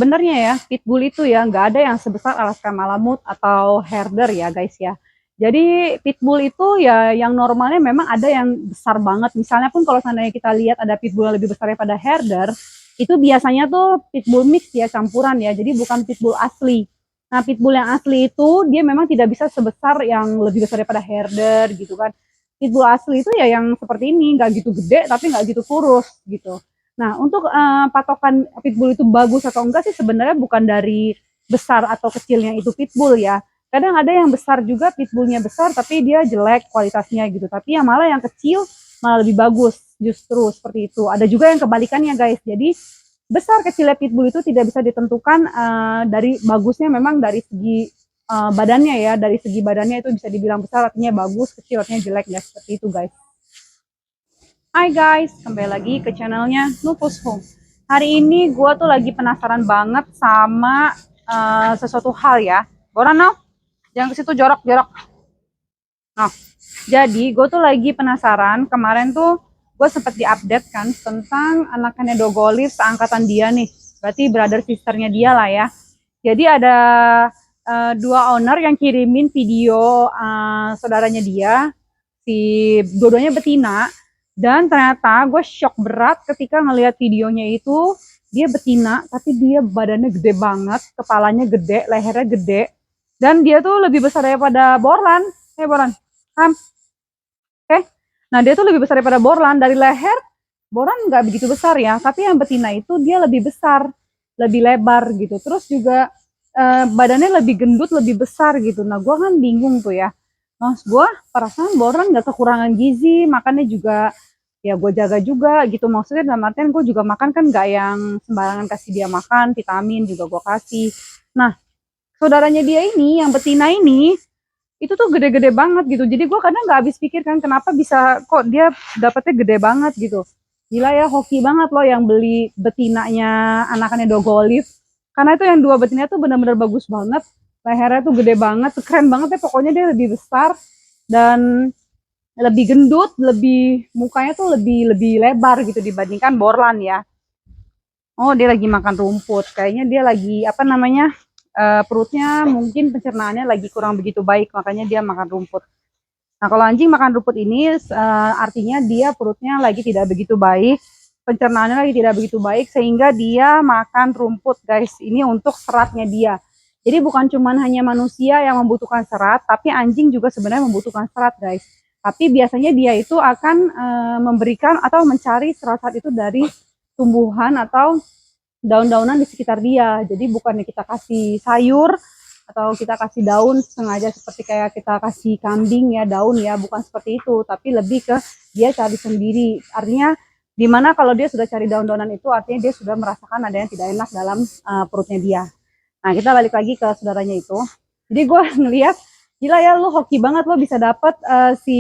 sebenarnya ya pitbull itu ya nggak ada yang sebesar Alaska Malamute atau herder ya guys ya. Jadi pitbull itu ya yang normalnya memang ada yang besar banget. Misalnya pun kalau seandainya kita lihat ada pitbull yang lebih besar daripada herder, itu biasanya tuh pitbull mix ya, campuran ya. Jadi bukan pitbull asli. Nah, pitbull yang asli itu dia memang tidak bisa sebesar yang lebih besar daripada herder gitu kan. Pitbull asli itu ya yang seperti ini, nggak gitu gede tapi nggak gitu kurus gitu. Nah, untuk patokan pitbull itu bagus atau enggak sih sebenarnya bukan dari besar atau kecilnya itu pitbull ya. Kadang ada yang besar juga pitbullnya besar tapi dia jelek kualitasnya gitu. Tapi yang malah yang kecil malah lebih bagus justru seperti itu. Ada juga yang kebalikannya guys. Jadi besar kecilnya pitbull itu tidak bisa ditentukan dari bagusnya memang dari segi badannya ya. Dari segi badannya itu bisa dibilang besar artinya bagus, kecil artinya jelek ya. Seperti itu guys. Hai guys, kembali lagi ke channelnya Nupus Home. Hari ini gue tuh lagi penasaran banget sama sesuatu hal ya. Boran no? Jangan ke situ jorok-jorok. Nah, jadi gue tuh lagi penasaran. Kemarin tuh gue sempat diupdate kan tentang anakannya Dogolis seangkatan dia nih. Berarti brother sisternya dia lah ya. Jadi ada dua owner yang kirimin video saudaranya dia. Si dua-duanya betina. Dan ternyata gue shock berat ketika ngelihat videonya itu. Dia betina, tapi dia badannya gede banget, kepalanya gede, lehernya gede. Dan dia tuh lebih besar daripada Borlan. Borlan, Ham. Oke. Nah, dia tuh lebih besar daripada Borlan. Dari leher, Borlan nggak begitu besar ya. Tapi yang betina itu dia lebih besar, lebih lebar gitu. Terus juga badannya lebih gendut, lebih besar gitu. Nah, gue kan bingung tuh ya. Mas gue perasaan Borlan nggak kekurangan gizi, makannya juga ya gue jaga juga gitu. Maksudnya dalam artian gue juga makan kan nggak yang sembarangan kasih dia makan, vitamin juga gue kasih. Nah, saudaranya dia ini yang betina ini itu tuh gede-gede banget gitu. Jadi gue kadang nggak habis pikir kan kenapa bisa kok dia dapetnya gede banget gitu. Gila ya, hoki banget loh yang beli betinanya anakannya Dogoliv. Karena itu yang dua betina tuh benar-benar bagus banget. Lehernya tuh gede banget, keren banget ya. Pokoknya dia lebih besar dan lebih gendut, lebih mukanya tuh lebih lebar gitu dibandingkan Borlan ya. Oh, dia lagi makan rumput. Kayaknya dia lagi apa namanya? Perutnya mungkin pencernaannya lagi kurang begitu baik, makanya dia makan rumput. Nah, kalau anjing makan rumput ini artinya dia perutnya lagi tidak begitu baik, pencernaannya lagi tidak begitu baik sehingga dia makan rumput, guys. Ini untuk seratnya dia. Jadi bukan cuma hanya manusia yang membutuhkan serat, tapi anjing juga sebenarnya membutuhkan serat, guys. Tapi biasanya dia itu akan memberikan atau mencari serat-serat itu dari tumbuhan atau daun-daunan di sekitar dia. Jadi bukannya kita kasih sayur atau kita kasih daun sengaja seperti kayak kita kasih kambing ya daun ya, bukan seperti itu, tapi lebih ke dia cari sendiri. Artinya dimana kalau dia sudah cari daun-daunan itu artinya dia sudah merasakan ada yang tidak enak dalam perutnya dia. Nah, kita balik lagi ke saudaranya itu. Jadi gue ngeliat gila ya, lu hoki banget lo bisa dapet si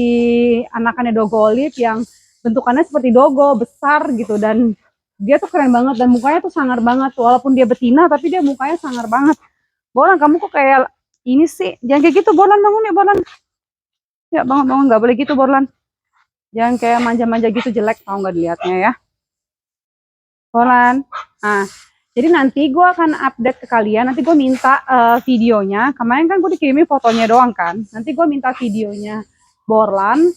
anakannya Dogolip yang bentukannya seperti dogo besar gitu, dan dia tuh keren banget dan mukanya tuh sangar banget. Walaupun dia betina tapi dia mukanya sangar banget. Bolan, kamu kok kayak ini sih? Jangan kayak gitu, Bolan, bangun ya, Bolan. Ya, bangun, nggak boleh gitu, Bolan. Jangan kayak manja-manja gitu, jelek, tau nggak dilihatnya ya. Bolan. Nah, jadi nanti gue akan update ke kalian. Nanti gue minta videonya. Kemarin kan gue dikirimin fotonya doang kan. Nanti gue minta videonya Borlan.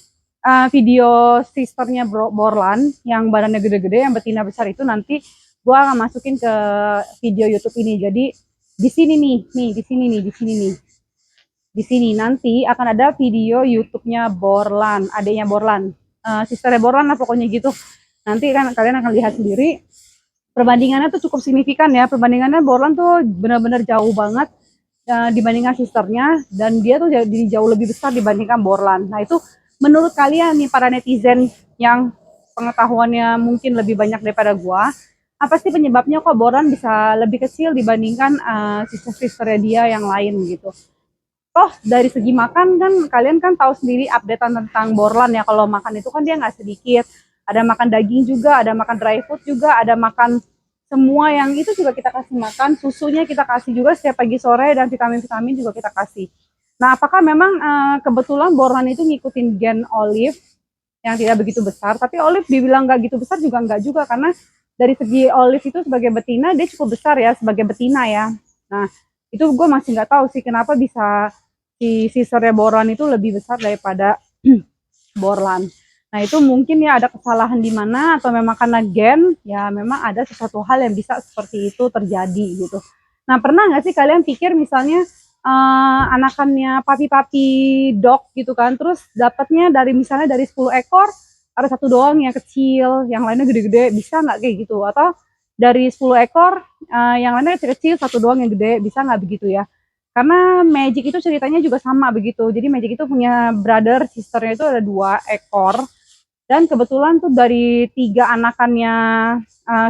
Video sisternya Borlan yang badannya gede-gede, yang betina besar itu nanti gue akan masukin ke video YouTube ini. Jadi di sini nih, di sini nanti akan ada video YouTube-nya Borlan, adanya Borlan, sisternya Borlan lah pokoknya gitu. Nanti kan kalian akan lihat sendiri. Perbandingannya tuh cukup signifikan ya. Perbandingannya Borlan tuh benar-benar jauh banget dibandingkan sisternya, dan dia tuh jadi jauh lebih besar dibandingkan Borlan. Nah, itu menurut kalian nih para netizen yang pengetahuannya mungkin lebih banyak daripada gua, apa sih penyebabnya kok Borlan bisa lebih kecil dibandingkan sister-sisternya dia yang lain gitu? Toh dari segi makan kan kalian kan tahu sendiri updatean tentang Borlan ya, kalau makan itu kan dia nggak sedikit. Ada makan daging juga, ada makan dry food juga, ada makan semua yang itu juga kita kasih makan, susunya kita kasih juga setiap pagi sore, dan vitamin-vitamin juga kita kasih. Nah, apakah memang kebetulan Borlan itu ngikutin gen Olive yang tidak begitu besar, tapi Olive dibilang nggak gitu besar juga nggak juga, karena dari segi Olive itu sebagai betina dia cukup besar ya sebagai betina ya. Nah itu gue masih nggak tahu sih kenapa bisa si sisternya Borlan itu lebih besar daripada Borlan. Nah itu mungkin ya ada kesalahan di mana atau memang karena gen ya memang ada sesuatu hal yang bisa seperti itu terjadi gitu. Nah pernah nggak sih kalian pikir misalnya anakannya papi-papi dog gitu kan, terus dapatnya dari misalnya dari 10 ekor ada satu doang yang kecil, yang lainnya gede-gede, bisa nggak kayak gitu? Atau dari 10 ekor yang lainnya kecil-kecil, satu doang yang gede, bisa nggak begitu ya? Karena Magic itu ceritanya juga sama begitu. Jadi Magic itu punya brother, sisternya itu ada 2 ekor. Dan kebetulan tuh dari 3 anakannya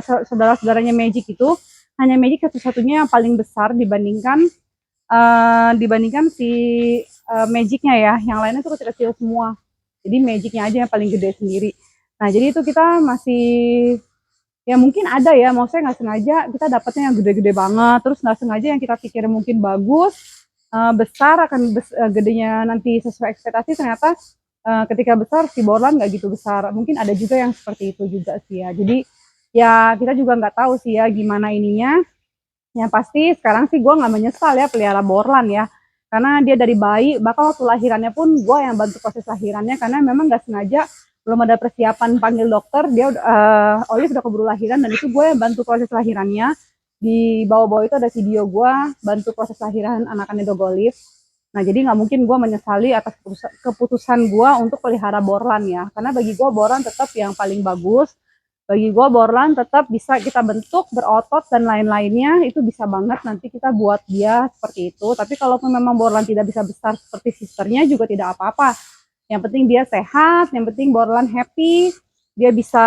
saudara-saudaranya Magic itu, hanya Magic satu-satunya yang paling besar dibandingkan si Magicnya ya. Yang lainnya tuh kecil-kecil semua. Jadi Magicnya aja yang paling gede sendiri. Nah jadi itu kita masih ya mungkin ada ya, maksudnya nggak sengaja kita dapatnya yang gede-gede banget, terus nggak sengaja yang kita pikir mungkin bagus, besar akan gedenya nanti sesuai ekspektasi, ternyata ketika besar si Borlan nggak gitu besar. Mungkin ada juga yang seperti itu juga sih ya. Jadi ya kita juga nggak tahu sih ya gimana ininya. Yang pasti sekarang sih gue nggak menyesal ya pelihara Borlan ya. Karena dia dari bayi, bahkan waktu lahirannya pun gue yang bantu proses lahirannya karena memang nggak sengaja belum ada persiapan panggil dokter, dia Olive udah keburu lahiran dan itu gue yang bantu proses lahirannya. Di bawah-bawah itu ada video gue bantu proses lahiran anakannya dog Olive. Nah jadi nggak mungkin gue menyesali atas keputusan gue untuk pelihara Borlan ya, karena bagi gue Borlan tetap yang paling bagus. Bagi gue Borlan tetap bisa kita bentuk berotot dan lain-lainnya, itu bisa banget nanti kita buat dia seperti itu. Tapi kalaupun memang Borlan tidak bisa besar seperti sisternya juga tidak apa-apa. Yang penting dia sehat, yang penting Borlan happy, dia bisa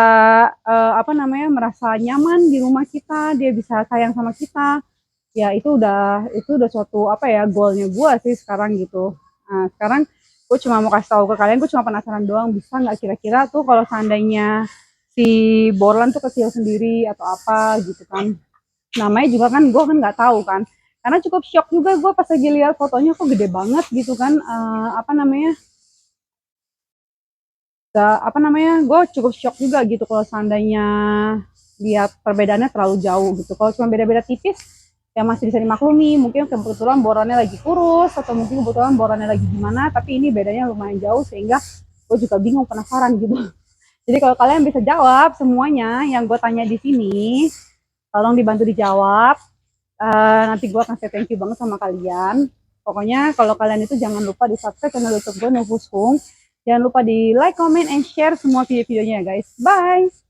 merasa nyaman di rumah kita, dia bisa sayang sama kita. Ya itu udah suatu goalnya gue sih sekarang gitu. Nah sekarang gue cuma mau kasih tahu ke kalian, gue cuma penasaran doang, bisa nggak kira-kira tuh kalau seandainya si Borlan tuh kecil sendiri atau apa gitu kan, namanya juga kan gue kan nggak tahu kan, karena cukup shock juga gue pas lagi lihat fotonya kok gede banget gitu kan. Gue cukup shock juga gitu kalau seandainya lihat perbedaannya terlalu jauh gitu. Kalau cuma beda-beda tipis ya masih bisa dimaklumi, mungkin kebetulan borannya lagi kurus atau mungkin kebetulan borannya lagi gimana, tapi ini bedanya lumayan jauh sehingga gue juga bingung, penasaran gitu. Jadi kalau kalian bisa jawab semuanya yang gue tanya di sini, tolong dibantu dijawab. Nanti gue akan say thank you banget sama kalian. Pokoknya kalau kalian itu jangan lupa di subscribe channel YouTube gue Novus Hung. Jangan lupa di like, comment, and share semua video-videonya ya guys. Bye!